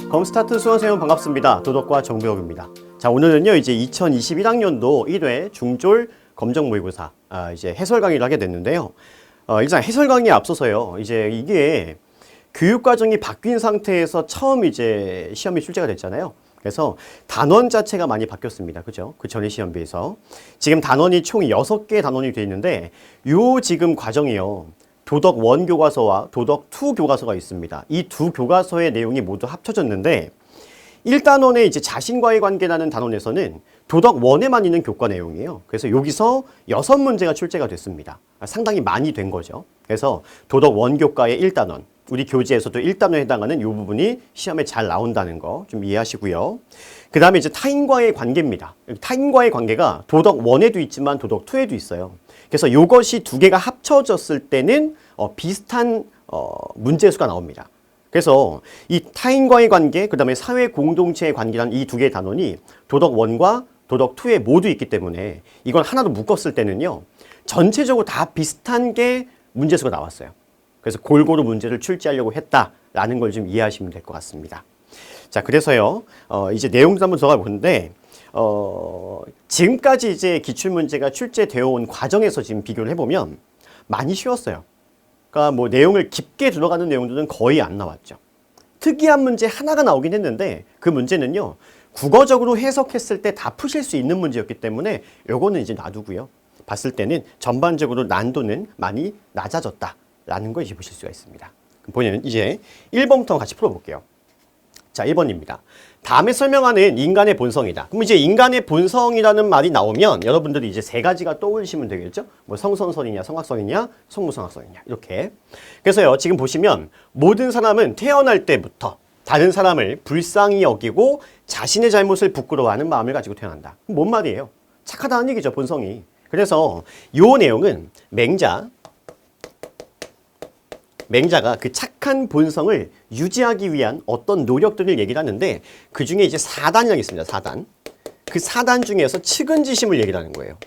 검스타트 수강생 여러분 반갑습니다. 도덕과 정배옥입니다. 자, 오늘은요 이제 2021학년도 1회 중졸 검정 모의고사 이제 해설 강의를 하게 됐는데요. 일단 해설 강의에 앞서서요 이제 이게 교육 과정이 바뀐 상태에서 처음 이제 시험이 출제가 됐잖아요. 그래서 단원 자체가 많이 바뀌었습니다. 그죠? 그 전에 시험 비해서. 지금 단원이 총 6개의 단원이 되어 있는데 요 지금 과정이요. 도덕 1 교과서와 도덕 2 교과서가 있습니다. 이 두 교과서의 내용이 모두 합쳐졌는데 1단원에 이제 자신과의 관계라는 단원에서는 도덕 1에만 있는 교과 내용이에요. 그래서 여기서 6문제가 출제가 됐습니다. 상당히 많이 된 거죠. 그래서 도덕 1 교과의 1단원, 우리 교재에서도 1단원에 해당하는 이 부분이 시험에 잘 나온다는 거 좀 이해하시고요. 그 다음에 이제 타인과의 관계입니다. 타인과의 관계가 도덕 1에도 있지만 도덕 2에도 있어요. 그래서 이것이 두 개가 합쳐졌을 때는 비슷한 문제수가 나옵니다. 그래서 이 타인과의 관계, 그 다음에 사회 공동체의 관계라는 이 두 개의 단원이 도덕 1과 도덕 2에 모두 있기 때문에 이걸 하나로 묶었을 때는요. 전체적으로 다 비슷한 게 문제수가 나왔어요. 그래서 골고루 문제를 출제하려고 했다라는 걸 좀 이해하시면 될 것 같습니다. 자, 그래서요, 이제 내용도 한번 들어가 보는데, 지금까지 이제 기출문제가 출제되어 온 과정에서 지금 비교를 해보면 많이 쉬웠어요. 그러니까 뭐 내용을 깊게 들어가는 내용들은 거의 안 나왔죠. 특이한 문제 하나가 나오긴 했는데 그 문제는요, 국어적으로 해석했을 때 다 푸실 수 있는 문제였기 때문에 요거는 이제 놔두고요. 봤을 때는 전반적으로 난도는 많이 낮아졌다라는 걸 이제 보실 수가 있습니다. 그럼 보면 이제 1번부터 같이 풀어볼게요. 자, 1번입니다. 다음에 설명하는 인간의 본성이다. 그럼 이제 인간의 본성이라는 말이 나오면 여러분들이 이제 세 가지가 떠올리시면 되겠죠? 뭐 성선설이냐, 성악설이냐, 성무성악설이냐 이렇게. 그래서요, 지금 보시면 모든 사람은 태어날 때부터 다른 사람을 불쌍히 여기고 자신의 잘못을 부끄러워하는 마음을 가지고 태어난다. 뭔 말이에요? 착하다는 얘기죠, 본성이. 그래서 이 내용은 맹자가 그 착한 본성을 유지하기 위한 어떤 노력들을 얘기를 하는데 그 중에 이제 4단이라고 있습니다. 4단. 그 4단 중에서 측은지심을 얘기를 하는 거예요.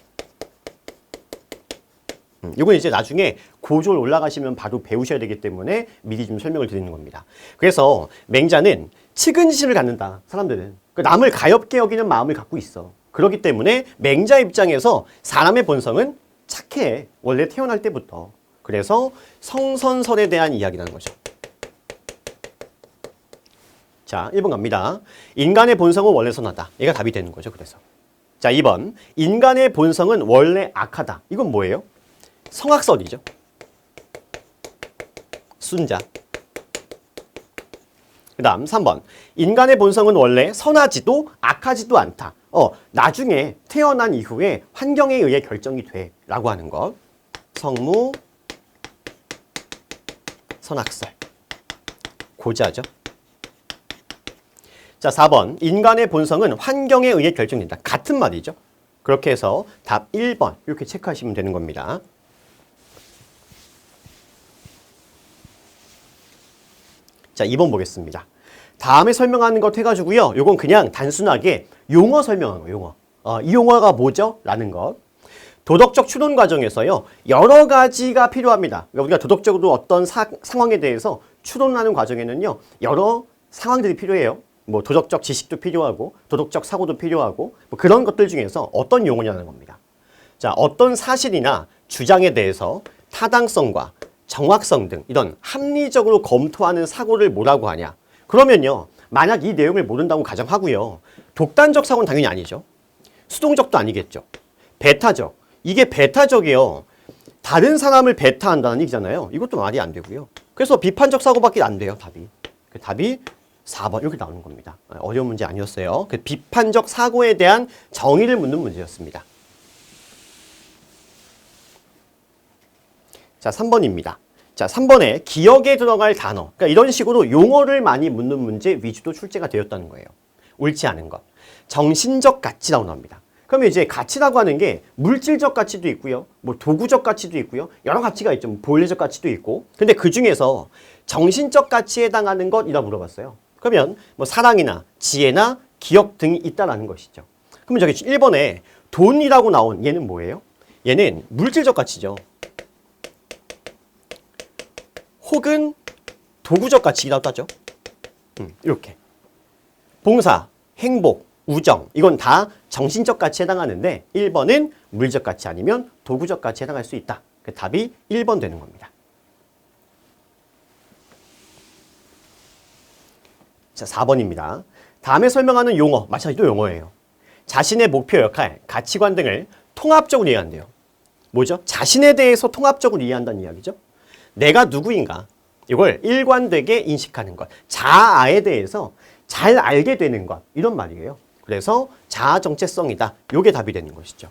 이건 이제 나중에 고졸 올라가시면 바로 배우셔야 되기 때문에 미리 좀 설명을 드리는 겁니다. 그래서 맹자는 측은지심을 갖는다. 사람들은. 남을 가엾게 여기는 마음을 갖고 있어. 그렇기 때문에 맹자 입장에서 사람의 본성은 착해. 원래 태어날 때부터. 그래서 성선설에 대한 이야기라는 거죠. 자, 1번 갑니다. 인간의 본성은 원래 선하다. 얘가 답이 되는 거죠. 그래서. 자, 2번. 인간의 본성은 원래 악하다. 이건 뭐예요? 성악설이죠. 순자. 그 다음 3번. 인간의 본성은 원래 선하지도 악하지도 않다. 나중에 태어난 이후에 환경에 의해 결정이 돼. 라고 하는 것. 성무. 선악설. 고자죠. 자, 4번. 인간의 본성은 환경에 의해 결정된다. 같은 말이죠. 그렇게 해서 답 1번 이렇게 체크하시면 되는 겁니다. 자, 2번 보겠습니다. 다음에 설명하는 것 해가지고요. 요건 그냥 단순하게 용어 설명하는 거예요. 용어. 이 용어가 뭐죠? 라는 것. 도덕적 추론 과정에서요, 여러 가지가 필요합니다. 그러니까 우리가 도덕적으로 어떤 상황에 대해서 추론하는 과정에는요, 여러 상황들이 필요해요. 뭐 도덕적 지식도 필요하고, 도덕적 사고도 필요하고, 뭐 그런 것들 중에서 어떤 용어냐는 겁니다. 자, 어떤 사실이나 주장에 대해서 타당성과 정확성 등 이런 합리적으로 검토하는 사고를 뭐라고 하냐? 그러면요, 만약 이 내용을 모른다고 가정하고요, 독단적 사고는 당연히 아니죠. 수동적도 아니겠죠. 배타적. 이게 배타적이요. 다른 사람을 배타한다는 얘기잖아요. 이것도 말이 안 되고요. 그래서 비판적 사고밖에 안 돼요, 답이. 답이 4번 이렇게 나오는 겁니다. 어려운 문제 아니었어요. 그 비판적 사고에 대한 정의를 묻는 문제였습니다. 자, 3번입니다. 자, 3번에 기억에 들어갈 단어. 그러니까 이런 식으로 용어를 많이 묻는 문제 위주도 출제가 되었다는 거예요. 옳지 않은 것. 정신적 가치라고 나옵니다. 그러면 이제 가치라고 하는 게 물질적 가치도 있고요. 뭐 도구적 가치도 있고요. 여러 가치가 있죠. 뭐 본래적 가치도 있고. 근데 그 중에서 정신적 가치에 해당하는 것이라고 물어봤어요. 그러면 뭐 사랑이나 지혜나 기억 등이 있다라는 것이죠. 그러면 저기 1번에 돈이라고 나온 얘는 뭐예요? 얘는 물질적 가치죠. 혹은 도구적 가치라고 하죠. 이렇게. 봉사, 행복, 우정 이건 다 정신적 가치에 해당하는데 1번은 물리적 가치 아니면 도구적 가치에 해당할 수 있다. 그 답이 1번 되는 겁니다. 자, 4번입니다. 다음에 설명하는 용어, 마찬가지로 용어예요. 자신의 목표, 역할, 가치관 등을 통합적으로 이해한대요. 뭐죠? 자신에 대해서 통합적으로 이해한다는 이야기죠. 내가 누구인가? 이걸 일관되게 인식하는 것. 자아에 대해서 잘 알게 되는 것. 이런 말이에요. 그래서 자아 정체성이다. 이게 답이 되는 것이죠.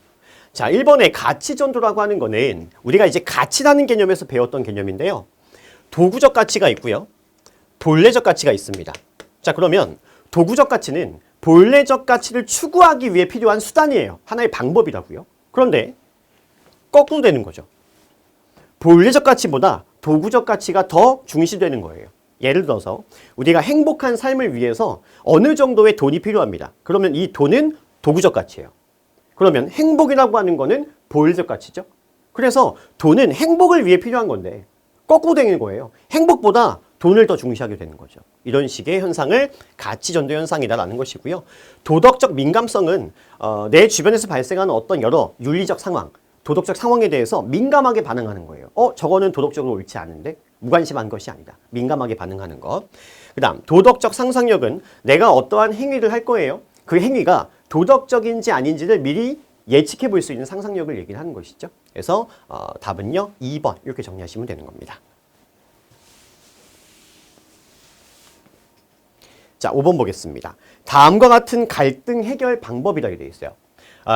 자, 1번의 가치전도라고 하는 거는 우리가 이제 가치라는 개념에서 배웠던 개념인데요. 도구적 가치가 있고요. 본래적 가치가 있습니다. 자, 그러면 도구적 가치는 본래적 가치를 추구하기 위해 필요한 수단이에요. 하나의 방법이라고요. 그런데 거꾸로 되는 거죠. 본래적 가치보다 도구적 가치가 더 중시되는 거예요. 예를 들어서 우리가 행복한 삶을 위해서 어느 정도의 돈이 필요합니다. 그러면 이 돈은 도구적 가치예요. 그러면 행복이라고 하는 거는 본래적 가치죠. 그래서 돈은 행복을 위해 필요한 건데 거꾸로 되는 거예요. 행복보다 돈을 더 중시하게 되는 거죠. 이런 식의 현상을 가치전도 현상이다라는 것이고요. 도덕적 민감성은 내 주변에서 발생하는 어떤 여러 윤리적 상황, 도덕적 상황에 대해서 민감하게 반응하는 거예요. 저거는 도덕적으로 옳지 않은데? 무관심한 것이 아니다. 민감하게 반응하는 것. 그 다음 도덕적 상상력은 내가 어떠한 행위를 할 거예요. 그 행위가 도덕적인지 아닌지를 미리 예측해 볼 수 있는 상상력을 얘기를 하는 것이죠. 그래서 답은요 2번 이렇게 정리하시면 되는 겁니다. 자, 5번 보겠습니다. 다음과 같은 갈등 해결 방법이라고 되어 있어요.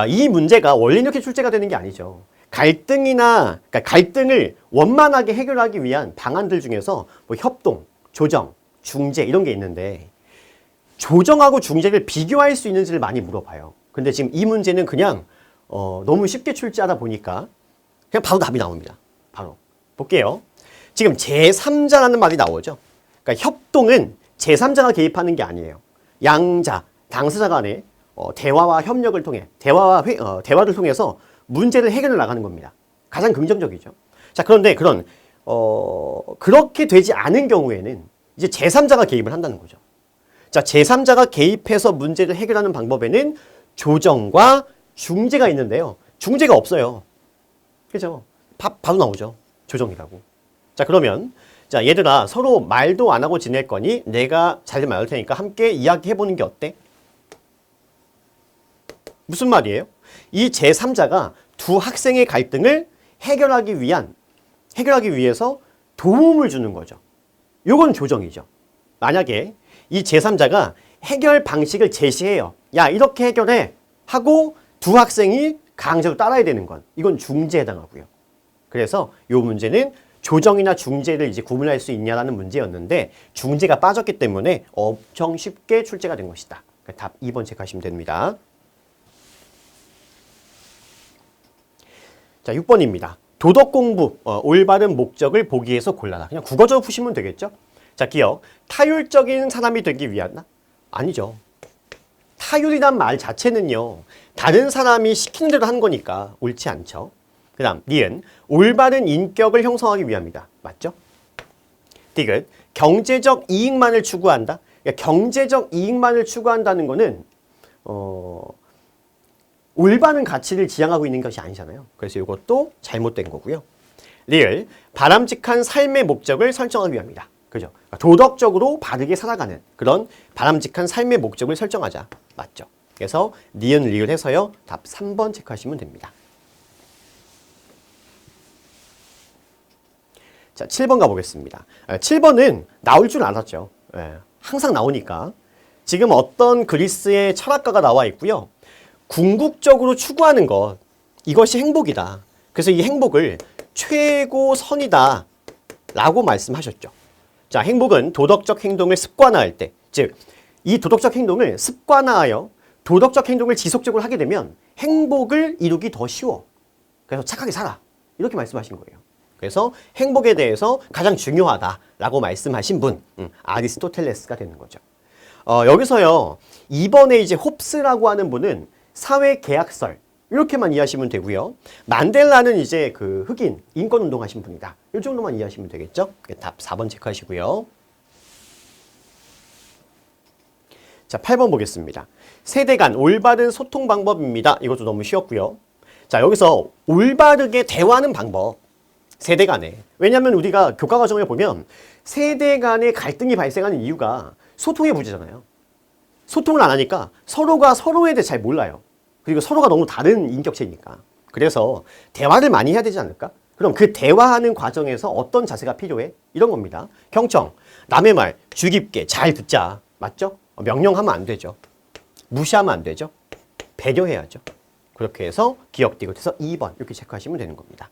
이 문제가 원래 이렇게 출제가 되는 게 아니죠. 그러니까 갈등을 원만하게 해결하기 위한 방안들 중에서 뭐 협동, 조정, 중재 이런 게 있는데 조정하고 중재를 비교할 수 있는지를 많이 물어봐요. 근데 지금 이 문제는 그냥 너무 쉽게 출제하다 보니까 그냥 바로 답이 나옵니다. 바로 볼게요. 지금 제3자라는 말이 나오죠. 그러니까 협동은 제3자가 개입하는 게 아니에요. 양자, 당사자 간의 대화와 협력을 통해 대화를 통해서 문제를 해결해 나가는 겁니다. 가장 긍정적이죠. 자, 그런데 그렇게 되지 않은 경우에는 이제 제3자가 개입을 한다는 거죠. 자, 제3자가 개입해서 문제를 해결하는 방법에는 조정과 중재가 있는데요. 중재가 없어요. 그죠? 바로 나오죠. 조정이라고. 자, 그러면 자, 얘들아 서로 말도 안 하고 지낼 거니 내가 잘 말할 테니까 함께 이야기해보는 게 어때? 무슨 말이에요? 이 제3자가 두 학생의 갈등을 해결하기 위해서 도움을 주는 거죠. 요건 조정이죠. 만약에 이 제3자가 해결 방식을 제시해요. 야, 이렇게 해결해 하고 두 학생이 강제로 따라야 되는 건 이건 중재에 해당하고요. 그래서 이 문제는 조정이나 중재를 이제 구분할 수 있냐라는 문제였는데 중재가 빠졌기 때문에 엄청 쉽게 출제가 된 것이다. 답 2번 체크하시면 됩니다. 자, 6번입니다. 도덕 공부, 올바른 목적을 보기 위해서 골라라. 그냥 국어적으로 푸시면 되겠죠? 자, 기억. 타율적인 사람이 되기 위한 아니죠. 타율이란 말 자체는요. 다른 사람이 시키는 대로 하는 거니까 옳지 않죠. 그 다음, 니은. 올바른 인격을 형성하기 위함이다. 맞죠? 디귿. 경제적 이익만을 추구한다. 그러니까 경제적 이익만을 추구한다는 거는 올바른 가치를 지향하고 있는 것이 아니잖아요. 그래서 이것도 잘못된 거고요. 리을. 바람직한 삶의 목적을 설정하기 위함이다. 그죠? 도덕적으로 바르게 살아가는 그런 바람직한 삶의 목적을 설정하자. 맞죠? 그래서 니은 리을 해서요. 답 3번 체크하시면 됩니다. 자, 7번 가보겠습니다. 7번은 나올 줄 알았죠. 항상 나오니까. 지금 어떤 그리스의 철학가가 나와 있고요. 궁극적으로 추구하는 것, 이것이 행복이다. 그래서 이 행복을 최고선이다 라고 말씀하셨죠. 자, 행복은 도덕적 행동을 습관화할 때, 즉 이 도덕적 행동을 습관화하여 도덕적 행동을 지속적으로 하게 되면 행복을 이루기 더 쉬워. 그래서 착하게 살아. 이렇게 말씀하신 거예요. 그래서 행복에 대해서 가장 중요하다라고 말씀하신 분, 아리스토텔레스가 되는 거죠. 여기서요, 이번에 이제 홉스라고 하는 분은 사회계약설, 이렇게만 이해하시면 되고요. 만델라는 이제 그 흑인, 인권운동 하신 분이다. 이 정도만 이해하시면 되겠죠? 답 4번 체크하시고요. 자, 8번 보겠습니다. 세대 간 올바른 소통 방법입니다. 이것도 너무 쉬웠고요. 자, 여기서 올바르게 대화하는 방법. 세대 간에. 왜냐하면 우리가 교과 과정에 보면 세대 간의 갈등이 발생하는 이유가 소통의 부재잖아요. 소통을 안 하니까 서로가 서로에 대해 잘 몰라요. 그리고 서로가 너무 다른 인격체니까. 그래서 대화를 많이 해야 되지 않을까? 그럼 그 대화하는 과정에서 어떤 자세가 필요해? 이런 겁니다. 경청, 남의 말 주 깊게 잘 듣자. 맞죠? 명령하면 안 되죠. 무시하면 안 되죠. 배려해야죠. 그렇게 해서 기억되고 해서 2번 이렇게 체크하시면 되는 겁니다.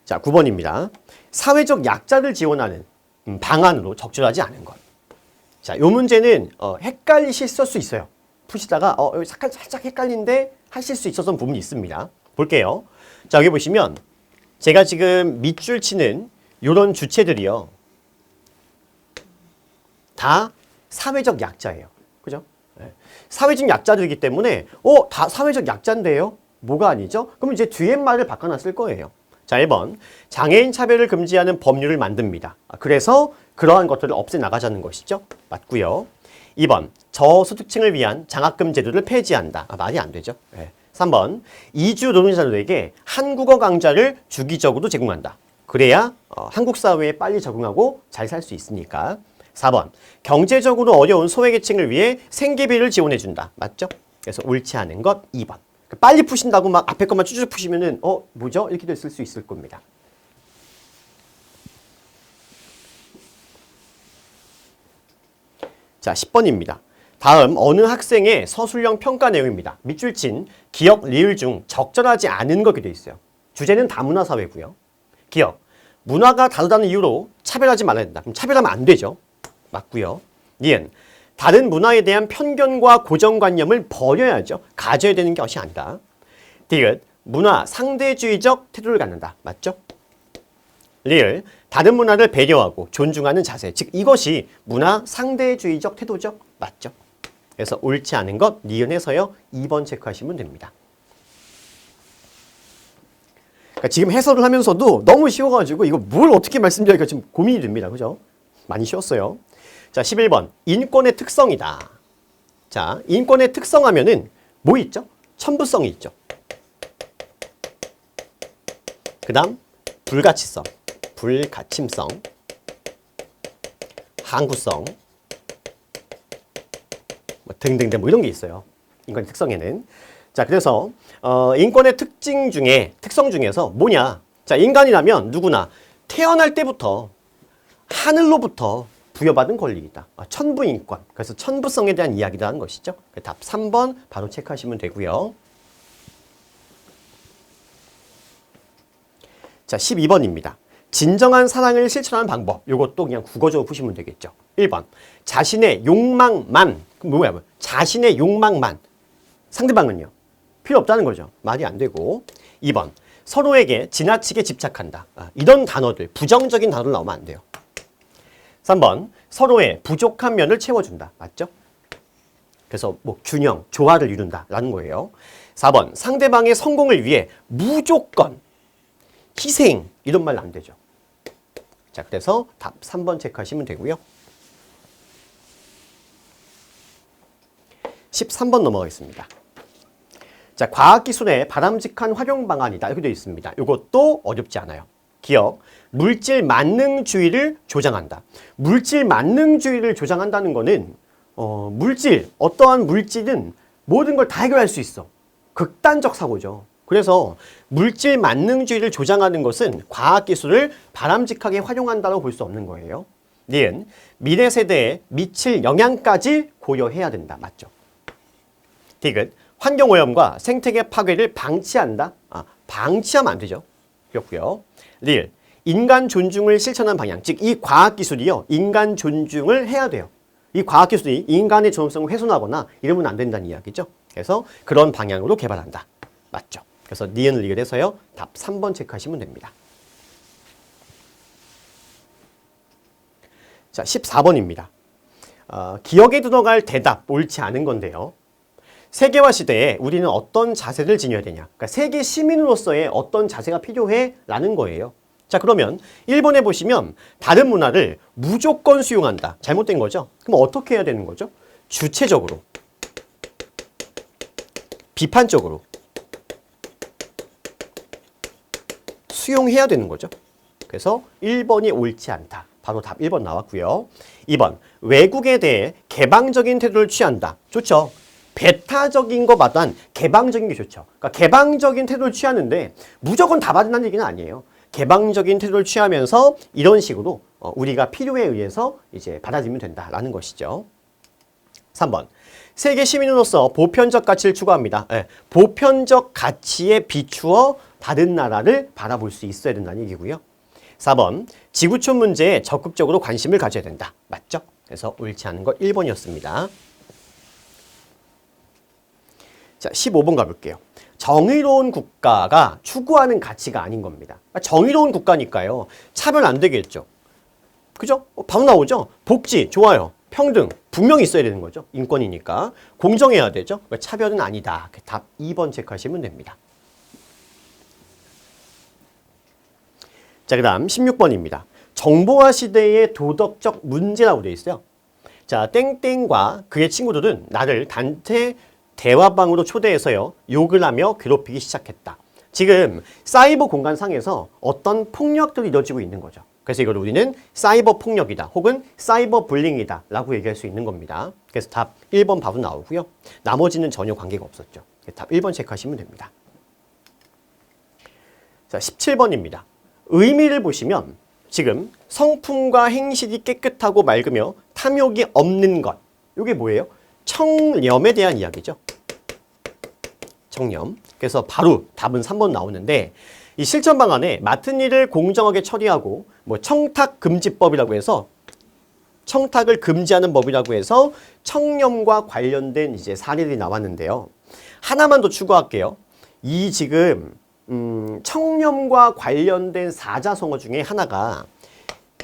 자, 9번입니다. 사회적 약자를 지원하는 방안으로 적절하지 않은 것. 자, 요 문제는 헷갈리실 수 있어요. 푸시다가 여기 살짝 헷갈린데 하실 수 있었던 부분이 있습니다. 볼게요. 자, 여기 보시면 제가 지금 밑줄 치는 요런 주체들이요. 다 사회적 약자예요. 그죠? 네. 사회적 약자들이기 때문에 다 사회적 약자인데요? 뭐가 아니죠? 그럼 이제 뒤에 말을 바꿔놨을 거예요. 자, 1번. 장애인 차별을 금지하는 법률을 만듭니다. 그래서 그러한 것들을 없애나가자는 것이죠. 맞고요. 2번. 저소득층을 위한 장학금 제도를 폐지한다. 말이 안 되죠. 네. 3번. 이주 노동자들에게 한국어 강좌를 주기적으로 제공한다. 그래야 한국 사회에 빨리 적응하고 잘 살 수 있으니까. 4번. 경제적으로 어려운 소외계층을 위해 생계비를 지원해준다. 맞죠? 그래서 옳지 않은 것 2번. 빨리 푸신다고 막 앞에 것만 쭈쭈 푸시면은 뭐죠? 이렇게 됐을 수 있을 겁니다. 자, 10번입니다. 다음 어느 학생의 서술형 평가 내용입니다. 밑줄 친 기억, 리을 중 적절하지 않은 것이 되어 있어요. 주제는 다문화 사회고요. 기억, 문화가 다르다는 이유로 차별하지 말아야 된다. 그럼 차별하면 안 되죠. 맞고요. 니은, 다른 문화에 대한 편견과 고정관념을 버려야죠. 가져야 되는 것이 아니다. 디귿, 문화 상대주의적 태도를 갖는다. 맞죠? 리을, 다른 문화를 배려하고 존중하는 자세. 즉 이것이 문화 상대주의적 태도죠. 맞죠? 그래서 옳지 않은 것 니은해서요. 2번 체크하시면 됩니다. 그러니까 지금 해설을 하면서도 너무 쉬워가지고 이거 뭘 어떻게 말씀드릴까 지금 고민이 됩니다. 그죠? 많이 쉬웠어요. 자, 11번. 인권의 특성이다. 자, 인권의 특성 하면은 뭐 있죠? 천부성이 있죠. 그 다음, 불가치성, 불가침성, 항구성, 뭐 등등등 뭐 이런 게 있어요. 인권의 특성에는. 자, 그래서 인권의 특성 중에서 뭐냐? 자, 인간이라면 누구나 태어날 때부터 하늘로부터 부여받은 권리이다. 천부인권. 그래서 천부성에 대한 이야기라는 것이죠. 답 3번 바로 체크하시면 되고요. 자, 12번입니다. 진정한 사랑을 실천하는 방법. 이것도 그냥 국어적으로 푸시면 되겠죠. 1번. 자신의 욕망만. 뭐야? 자신의 욕망만. 상대방은요? 필요 없다는 거죠. 말이 안 되고. 2번. 서로에게 지나치게 집착한다. 이런 단어들, 부정적인 단어를 나오면 안 돼요. 3번. 서로의 부족한 면을 채워준다. 맞죠? 그래서 뭐 균형, 조화를 이룬다라는 거예요. 4번. 상대방의 성공을 위해 무조건 희생 이런 말 안 되죠. 자, 그래서 답 3번 체크하시면 되고요. 13번 넘어가겠습니다. 자, 과학기술의 바람직한 활용 방안이다. 이렇게 되어 있습니다. 이것도 어렵지 않아요. 기억, 물질 만능주의를 조장한다. 물질 만능주의를 조장한다는 거는 어떠한 물질은 모든 걸 다 해결할 수 있어. 극단적 사고죠. 그래서 물질 만능주의를 조장하는 것은 과학기술을 바람직하게 활용한다고 볼 수 없는 거예요. 니은, 미래 세대에 미칠 영향까지 고려해야 된다. 맞죠? 디귿, 환경오염과 생태계 파괴를 방치한다. 방치하면 안 되죠. 그렇고요. 리을, 인간 존중을 실천한 방향. 즉, 이 과학기술이요. 인간 존중을 해야 돼요. 이 과학기술이 인간의 존엄성을 훼손하거나 이러면 안 된다는 이야기죠. 그래서 그런 방향으로 개발한다. 맞죠? 그래서 니은 리을 해서요. 답 3번 체크하시면 됩니다. 자, 14번입니다. 기억에 들어갈 대답 옳지 않은 건데요. 세계화 시대에 우리는 어떤 자세를 지녀야 되냐. 그러니까 세계 시민으로서의 어떤 자세가 필요해? 라는 거예요. 자, 그러면 1번에 보시면 다른 문화를 무조건 수용한다. 잘못된 거죠? 그럼 어떻게 해야 되는 거죠? 주체적으로, 비판적으로 수용해야 되는 거죠. 그래서 1번이 옳지 않다. 바로 답 1번 나왔고요. 2번, 외국에 대해 개방적인 태도를 취한다. 좋죠. 배타적인 것보단 개방적인 게 좋죠. 그러니까 개방적인 태도를 취하는데 무조건 다 받는다는 얘기는 아니에요. 개방적인 태도를 취하면서 이런 식으로 우리가 필요에 의해서 이제 받아들이면 된다라는 것이죠. 3번. 세계 시민으로서 보편적 가치를 추구합니다. 네, 보편적 가치에 비추어 다른 나라를 바라볼 수 있어야 된다는 얘기고요. 4번. 지구촌 문제에 적극적으로 관심을 가져야 된다. 맞죠? 그래서 옳지 않은 거 1번이었습니다. 자, 15번 가볼게요. 정의로운 국가가 추구하는 가치가 아닌 겁니다. 정의로운 국가니까요. 차별 안 되겠죠. 그죠? 바로 나오죠? 복지, 좋아요. 평등, 분명히 있어야 되는 거죠. 인권이니까. 공정해야 되죠. 차별은 아니다. 답 2번 체크하시면 됩니다. 자, 그 다음 16번입니다. 정보화 시대의 도덕적 문제라고 되어 있어요. 자, 땡땡과 그의 친구들은 나를 단체 대화방으로 초대해서요. 욕을 하며 괴롭히기 시작했다. 지금 사이버 공간상에서 어떤 폭력들이 이루어지고 있는 거죠. 그래서 이걸 우리는 사이버 폭력이다 혹은 사이버 불링이다 라고 얘기할 수 있는 겁니다. 그래서 답 1번 바로 나오고요. 나머지는 전혀 관계가 없었죠. 답 1번 체크하시면 됩니다. 자, 17번입니다. 의미를 보시면 지금 성품과 행실이 깨끗하고 맑으며 탐욕이 없는 것. 이게 뭐예요? 청렴에 대한 이야기죠. 청렴. 그래서 바로 답은 3번 나오는데 이 실천 방안에 맡은 일을 공정하게 처리하고 뭐 청탁 금지법이라고 해서 청탁을 금지하는 법이라고 해서 청렴과 관련된 이제 사례들이 나왔는데요. 하나만 더 추가할게요. 이 지금 청렴과 관련된 사자성어 중에 하나가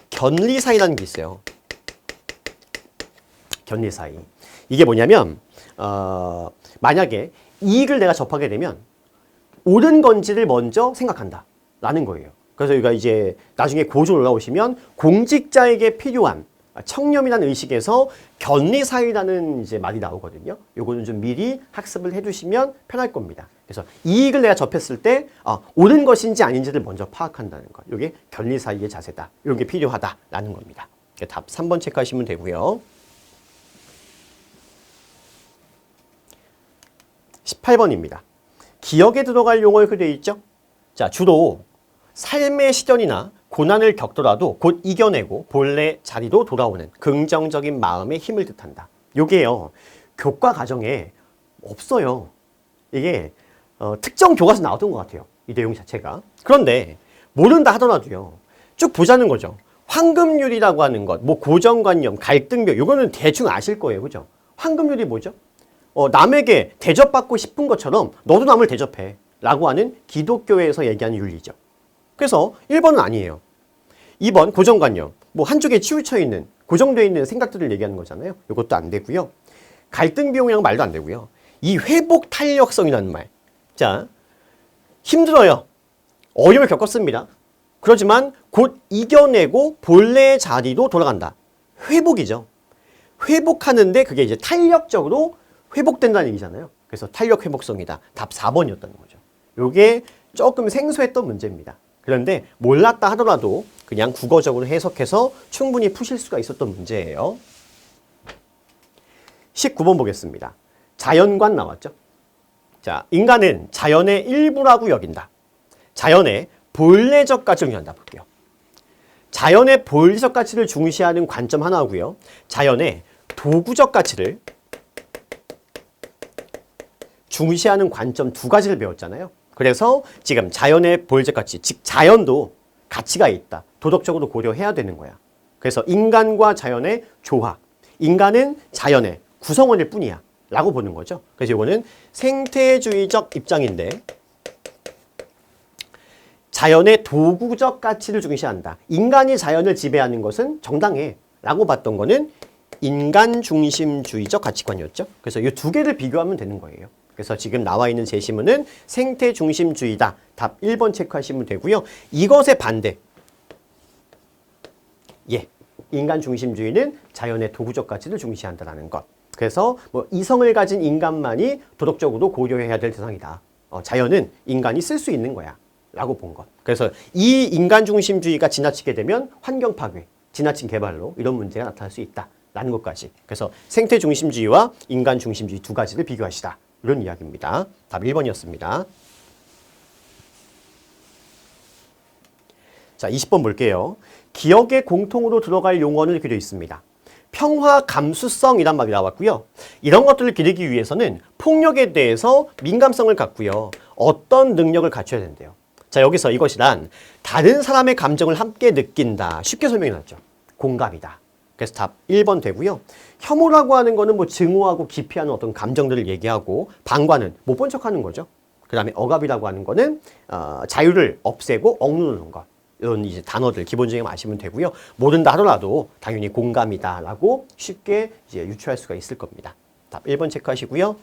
견리사이라는 게 있어요. 견리사이. 이게 뭐냐면 만약에 이익을 내가 접하게 되면 옳은 건지를 먼저 생각한다 라는 거예요. 그래서 우리가 이제 나중에 고조 올라오시면 공직자에게 필요한 청렴이라는 의식에서 견리사이라는 이제 말이 나오거든요. 요거는 좀 미리 학습을 해두시면 편할 겁니다. 그래서 이익을 내가 접했을 때 옳은 것인지 아닌지를 먼저 파악한다는 것. 이게 견리사이의 자세다. 이런 게 필요하다라는 겁니다. 답 3번 체크하시면 되고요. 18번입니다. 기억에 들어갈 용어에 되어 있죠? 자, 주로 삶의 시련이나 고난을 겪더라도 곧 이겨내고 본래 자리로 돌아오는 긍정적인 마음의 힘을 뜻한다. 요게요, 교과 과정에 없어요. 이게 특정 교과서 나왔던 것 같아요. 이 내용 자체가. 그런데 모른다 하더라도요, 쭉 보자는 거죠. 황금률이라고 하는 것, 뭐 고정관념, 갈등벽, 요거는 대충 아실 거예요. 그죠? 황금률이 뭐죠? 남에게 대접받고 싶은 것처럼 너도 남을 대접해 라고 하는 기독교에서 얘기하는 윤리죠. 그래서 1번은 아니에요. 2번 고정관념, 뭐 한쪽에 치우쳐 있는 고정되어 있는 생각들을 얘기하는 거잖아요. 이것도 안 되고요. 갈등 비용이랑 말도 안 되고요. 이 회복 탄력성이라는 말. 자, 힘들어요. 어려움을 겪었습니다. 그렇지만 곧 이겨내고 본래의 자리로 돌아간다. 회복이죠. 회복하는데 그게 이제 탄력적으로 회복된다는 얘기잖아요. 그래서 탄력 회복성이다. 답 4번이었다는 거죠. 이게 조금 생소했던 문제입니다. 그런데 몰랐다 하더라도 그냥 국어적으로 해석해서 충분히 푸실 수가 있었던 문제예요. 19번 보겠습니다. 자연관 나왔죠? 자, 인간은 자연의 일부라고 여긴다. 자연의 본래적 가치를 중시한다 볼게요. 자연의 본래적 가치를 중시하는 관점 하나고요. 자연의 도구적 가치를 중시하는 관점 두 가지를 배웠잖아요. 그래서 지금 자연의 본래적 가치, 즉 자연도 가치가 있다. 도덕적으로 고려해야 되는 거야. 그래서 인간과 자연의 조화. 인간은 자연의 구성원일 뿐이야 라고 보는 거죠. 그래서 이거는 생태주의적 입장인데 자연의 도구적 가치를 중시한다. 인간이 자연을 지배하는 것은 정당해 라고 봤던 거는 인간 중심주의적 가치관이었죠. 그래서 이 두 개를 비교하면 되는 거예요. 그래서 지금 나와 있는 제시문은 생태 중심주의다. 답 1번 체크하시면 되고요. 이것의 반대, 예, 인간 중심주의는 자연의 도구적 가치를 중시한다는 것. 그래서 뭐 이성을 가진 인간만이 도덕적으로 고려해야 될 대상이다. 자연은 인간이 쓸 수 있는 거야 라고 본 것. 그래서 이 인간 중심주의가 지나치게 되면 환경 파괴, 지나친 개발로 이런 문제가 나타날 수 있다라는 것까지. 그래서 생태 중심주의와 인간 중심주의 두 가지를 비교하시다. 이런 이야기입니다. 답 1번이었습니다. 자, 20번 볼게요. 기억에 공통으로 들어갈 용어는 이렇게 되어 있습니다. 평화 감수성이란 말이 나왔고요. 이런 것들을 기르기 위해서는 폭력에 대해서 민감성을 갖고요. 어떤 능력을 갖춰야 된대요. 자, 여기서 이것이란 다른 사람의 감정을 함께 느낀다. 쉽게 설명해 놨죠. 공감이다. 그래서 답 1번 되고요. 혐오라고 하는 거는 뭐 증오하고 기피하는 어떤 감정들을 얘기하고 방관은 못 본 척하는 거죠. 그 다음에 억압이라고 하는 거는 자유를 없애고 억누르는 것. 이런 이제 단어들 기본적으로 아시면 되고요. 모른다 하더라도 당연히 공감이다라고 쉽게 이제 유추할 수가 있을 겁니다. 답 1번 체크하시고요.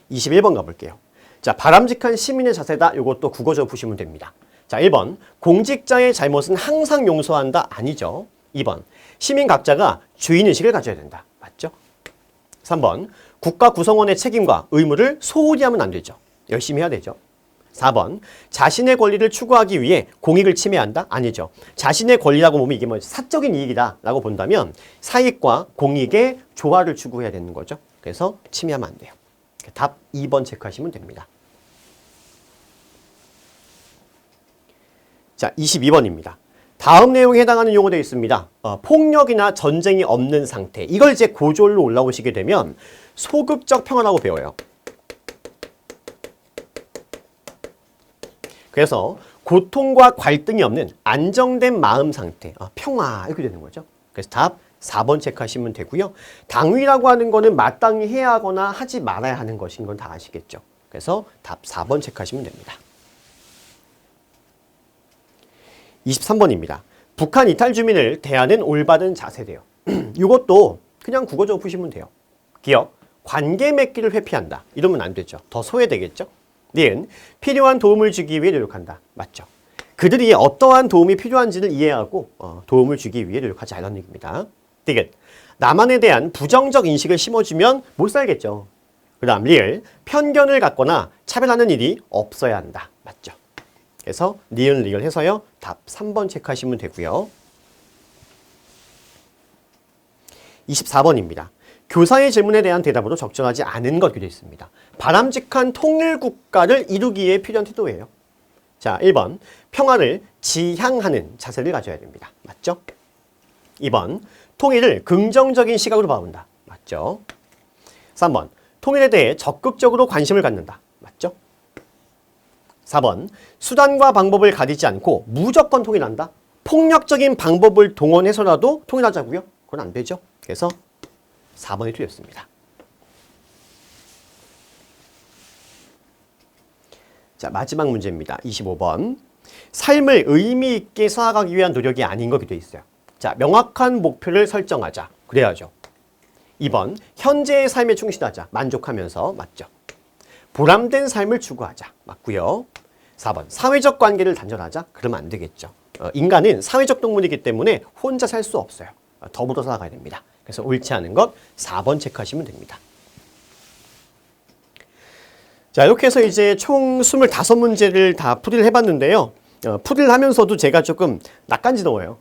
21번 가볼게요. 자, 바람직한 시민의 자세다. 이것도 국어적으로 보시면 됩니다. 자, 1번 공직자의 잘못은 항상 용서한다. 아니죠. 2번 시민 각자가 주인의식을 가져야 된다. 맞죠? 3번 국가 구성원의 책임과 의무를 소홀히 하면 안 되죠. 열심히 해야 되죠. 4번 자신의 권리를 추구하기 위해 공익을 침해한다? 아니죠. 자신의 권리라고 보면 이게 뭐 사적인 이익이다 라고 본다면 사익과 공익의 조화를 추구해야 되는 거죠. 그래서 침해하면 안 돼요. 답 2번 체크하시면 됩니다. 자, 22번입니다. 다음 내용에 해당하는 용어 되어 있습니다. 폭력이나 전쟁이 없는 상태. 이걸 이제 고졸로 올라오시게 되면 소극적 평화라고 배워요. 그래서 고통과 갈등이 없는 안정된 마음 상태, 평화 이렇게 되는 거죠. 그래서 답 4번 체크하시면 되고요. 당위라고 하는 거는 마땅히 해야 하거나 하지 말아야 하는 것인 건 다 아시겠죠. 그래서 답 4번 체크하시면 됩니다. 23번입니다. 북한 이탈 주민을 대하는 올바른 자세래요. 이것도 그냥 국어적으로 푸시면 돼요. 기억, 관계 맺기를 회피한다. 이러면 안 되죠. 더 소외되겠죠. 니은, 필요한 도움을 주기 위해 노력한다. 맞죠? 그들이 어떠한 도움이 필요한지를 이해하고 도움을 주기 위해 노력하지 않는 얘기입니다. 디귿, 남한에 대한 부정적 인식을 심어주면 못 살겠죠. 그 다음 리을, 편견을 갖거나 차별하는 일이 없어야 한다. 맞죠? 그래서 니은 리을 해서요. 답 3번 체크하시면 되고요. 24번입니다. 교사의 질문에 대한 대답으로 적절하지 않은 것 되어 있습니다. 바람직한 통일 국가를 이루기 위해 필요한 태도예요. 자, 1번 평화를 지향하는 자세를 가져야 됩니다. 맞죠? 2번 통일을 긍정적인 시각으로 바라본다. 맞죠? 3번 통일에 대해 적극적으로 관심을 갖는다. 맞죠? 4번 수단과 방법을 가리지 않고 무조건 통일한다. 폭력적인 방법을 동원해서라도 통일하자고요? 그건 안 되죠. 그래서 4번이 틀렸습니다. 자, 마지막 문제입니다. 25번. 삶을 의미 있게 살아가기 위한 노력이 아닌 것이 되어 있어요. 자, 명확한 목표를 설정하자. 그래야죠. 2번. 현재의 삶에 충실하자. 만족하면서. 맞죠. 보람된 삶을 추구하자. 맞고요. 4번. 사회적 관계를 단절하자. 그러면 안 되겠죠. 인간은 사회적 동물이기 때문에 혼자 살 수 없어요. 더불어 살아가야 됩니다. 그래서 옳지 않은 것 4번 체크하시면 됩니다. 자, 이렇게 해서 이제 총 25문제를 다 풀이를 해봤는데요. 풀이를 하면서도 제가 조금 낯간지러워요.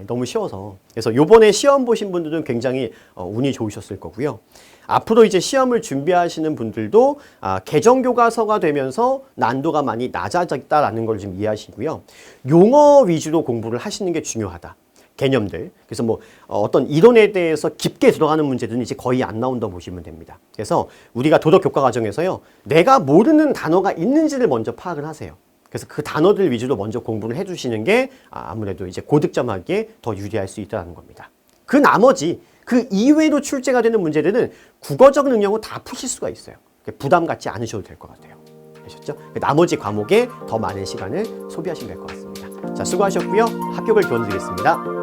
너무 쉬워서. 그래서 요번에 시험 보신 분들은 굉장히 운이 좋으셨을 거고요. 앞으로 이제 시험을 준비하시는 분들도 개정 교과서가 되면서 난도가 많이 낮아졌다라는 걸 좀 이해하시고요. 용어 위주로 공부를 하시는 게 중요하다. 개념들. 그래서 뭐 어떤 이론에 대해서 깊게 들어가는 문제들은 이제 거의 안 나온다고 보시면 됩니다. 그래서 우리가 도덕 교과 과정에서요. 내가 모르는 단어가 있는지를 먼저 파악을 하세요. 그래서 그 단어들 위주로 먼저 공부를 해주시는 게 아무래도 이제 고득점하기에 더 유리할 수 있다는 겁니다. 그 나머지 그 이외로 출제가 되는 문제들은 국어적 능력으로 다 푸실 수가 있어요. 부담 갖지 않으셔도 될 것 같아요. 아셨죠? 나머지 과목에 더 많은 시간을 소비하시면 될 것 같습니다. 자, 수고하셨고요. 합격을 기원드리겠습니다.